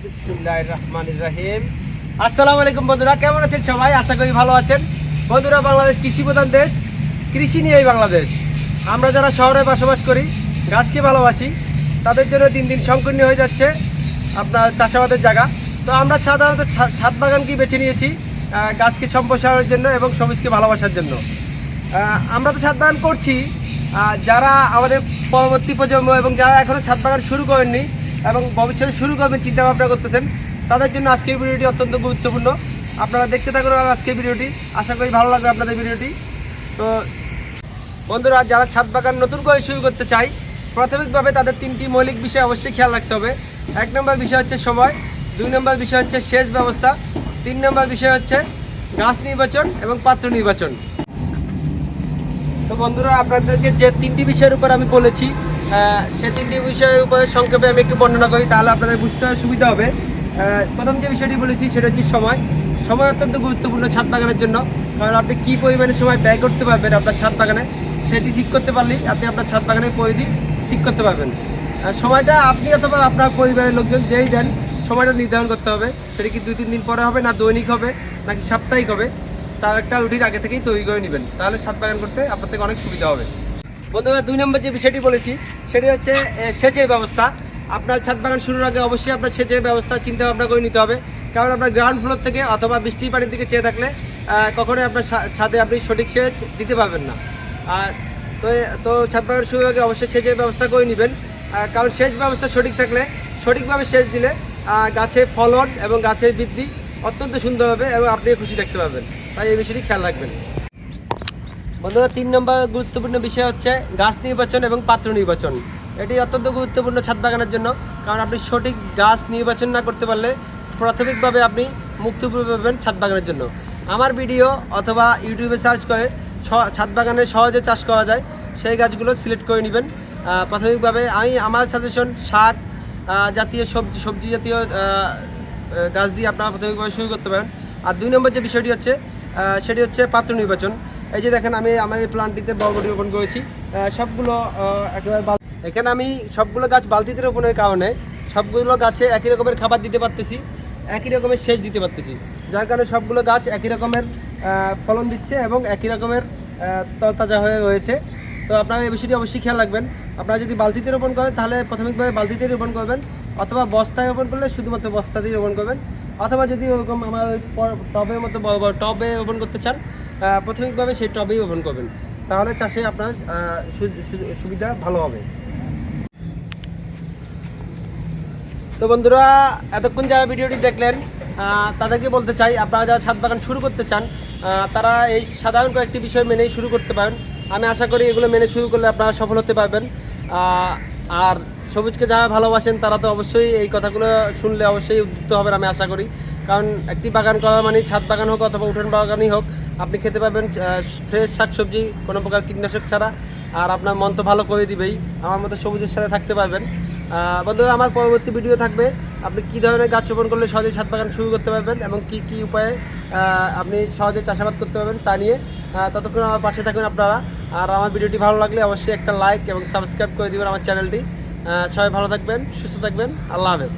বিসমিল্লাহির রহমানির রহিম। আসসালামু আলাইকুম বন্ধুরা, কেমন আছেন সবাই? আশা করি ভালো আছেন। বন্ধুরা, বাংলাদেশ কৃষি প্রধান দেশ, কৃষি নিয়েই বাংলাদেশ। আমরা যারা শহরে বসবাস করি, গাছকে ভালোবাসি, তাদের জন্য দিন দিন সংকীর্ণ হয়ে যাচ্ছে আপনার চাষাবাদের জায়গা। তো আমরা সাধারণত ছাদ বাগানকেই বেছে নিয়েছি গাছকে সম্প্রসারণের জন্য এবং সবুজকে ভালোবাসার জন্য। আমরা তো ছাদ বাগান করছি, যারা আমাদের পরবর্তী প্রজন্ম এবং যারা এখনও ছাদ বাগান শুরু করেননি এবং ভবিষ্যতে শুরু করবেন চিন্তা ভাবনা করতেছেন, তাদের জন্য আজকের ভিডিওটি অত্যন্ত গুরুত্বপূর্ণ। আপনারা দেখতে থাকুন আজকের ভিডিওটি, আশা করি ভালো লাগবে আপনাদের ভিডিওটি। তো বন্ধুরা, যারা ছাদ বাগান নতুন করে শুরু করতে চায়, প্রাথমিকভাবে তাদের তিনটি মৌলিক বিষয় অবশ্যই খেয়াল রাখতে হবে। 1 নম্বর বিষয় হচ্ছে সময়, 2 নম্বর বিষয় হচ্ছে সেচ ব্যবস্থা, 3 নম্বর বিষয় হচ্ছে গাছ নির্বাচন এবং পাত্র নির্বাচন। তো বন্ধুরা, আপনাদেরকে যে 3টি বিষয়ের উপর আমি বলেছি, সে 3টি বিষয়ের উপরে সংক্ষেপে আমি একটু বর্ণনা করি, তাহলে আপনাদের বুঝতে সুবিধা হবে। প্রথম যে বিষয়টি বলেছি সেটা হচ্ছে সময়। সময় অত্যন্ত গুরুত্বপূর্ণ ছাদ বাগানের জন্য, কারণ আপনি কী পরিমাণে সময় ব্যয় করতে পারবেন আপনার ছাদ বাগানে, সেটি ঠিক করতে পারলেই আপনি আপনার ছাদ বাগানের পরিধি ঠিক করতে পারবেন। সময়টা আপনি অথবা আপনার পরিবারের লোকজন যেই দেন, সময়টা নির্ধারণ করতে হবে। সেটা কি 2-3 দিন পরে হবে, না দৈনিক হবে, নাকি সাপ্তাহিক হবে, তার একটা রুটিন আগে থেকেই তৈরি করে নেবেন, তাহলে ছাদ বাগান করতে আপনার থেকে অনেক সুবিধা হবে। বন্ধুরা, 2 নম্বর যে বিষয়টি বলেছি সেটি হচ্ছে সেচের ব্যবস্থা। আপনার ছাদ বাগান শুরুর আগে অবশ্যই আপনার সেচের ব্যবস্থা চিন্তা ভাবনা করে নিতে হবে, কারণ আপনার গ্রাউন্ড ফ্লোর থেকে অথবা বৃষ্টির পানির দিকে চেয়ে থাকলে কখনোই আপনার ছাদে আপনি সঠিক সেচ দিতে পারবেন না। তো ছাদ বাগান শুরুর আগে অবশ্যই সেচের ব্যবস্থা করে নেবেন, কারণ সেচ ব্যবস্থা সঠিক থাকলে, সঠিকভাবে সেচ দিলে গাছের ফলন এবং গাছের বৃদ্ধি অত্যন্ত সুন্দর হবে এবং আপনি খুশি রাখতে পারবেন। তাই এই বিষয়টি খেয়াল রাখবেন। বন্ধুরা, 3 নম্বর গুরুত্বপূর্ণ বিষয় হচ্ছে গাছ নির্বাচন এবং পাত্র নির্বাচন। এটি অত্যন্ত গুরুত্বপূর্ণ ছাদ বাগানের জন্য, কারণ আপনি সঠিক গাছ নির্বাচন না করতে পারলে প্রাথমিকভাবে আপনি মুক্তি পাবেন ছাদ বাগানের জন্য। আমার ভিডিও অথবা ইউটিউবে সার্চ করে ছাদ বাগানে সহজে চাষ করা যায় সেই গাছগুলো সিলেক্ট করে নেবেন। প্রাথমিকভাবে আমার সাজেশন শাক জাতীয় সবজি জাতীয় গাছ দিয়ে আপনারা প্রাথমিকভাবে শুরু করতে পারেন। আর 2 নম্বর যে বিষয়টি হচ্ছে সেটি হচ্ছে পাত্র নির্বাচন। এই যে দেখেন, আমি আমার এই প্লান্টটিতে বরবটি রোপণ করেছি, সবগুলো একেবারে এখানে আমি সবগুলো গাছ বালতিতে রোপণের কারণে সবগুলো গাছে একই রকমের খাবার দিতে পারতেছি, একই রকমের সেচ দিতে পারতেছি, যার কারণে সবগুলো গাছ একই রকমের ফলন দিচ্ছে এবং একই রকমের তরতাজা হয়ে রয়েছে। তো আপনারা এই বিষয়টি অবশ্যই খেয়াল রাখবেন। আপনারা যদি বালতিতে রোপণ করেন তাহলে প্রাথমিকভাবে বালতিতেই রোপণ করবেন, অথবা বস্তায় রোপণ করলে শুধুমাত্র বস্তাতেই রোপণ করবেন, অথবা যদি ওরকম আমার টবের মতো বড় বড় টবে রোপণ করতে চান, প্রাথমিকভাবে সেই টবেই রোপণ করবেন, তাহলে চাষে আপনার সুবিধা ভালো হবে। তো বন্ধুরা, এতক্ষণ যারা ভিডিওটি দেখলেন তাদেরকে বলতে চাই, আপনারা যারা ছাদ বাগান শুরু করতে চান তারা এই সাধারণ কয়েকটি বিষয় মেনেই শুরু করতে পারেন। আমি আশা করি এগুলো মেনে শুরু করলে আপনারা সফল হতে পারবেন। আর সবুজকে যারা ভালোবাসেন তারা তো অবশ্যই এই কথাগুলো শুনলে অবশ্যই উদ্বুদ্ধ হবেন, আমি আশা করি। কারণ একটি বাগান করা মানে ছাদ বাগান হোক অথবা উঠান বাগানই হোক, আপনি খেতে পাবেন ফ্রেশ শাকসবজি, কোনো প্রকার কীটনাশক ছাড়া, আর আপনার মন তো ভালো করে দিবেই। আমার মতো সবুজের সাথে থাকতে পারবেন। বন্ধুরা, আমার পরবর্তী ভিডিও থাকবে আপনি কী ধরনের গাছ রোপণ করলে সহজে ছাদ বাগান শুরু করতে পারবেন এবং কী উপায়ে আপনি সহজে চাষাবাদ করতে পারবেন তা নিয়ে। ততক্ষণ আমার পাশে থাকবেন আপনারা। আর আমার ভিডিওটি ভালো লাগলে অবশ্যই একটা লাইক এবং সাবস্ক্রাইব করে দেবেন আমার চ্যানেলটি। সবাই ভালো থাকবেন, সুস্থ থাকবেন। আল্লাহ হাফেজ।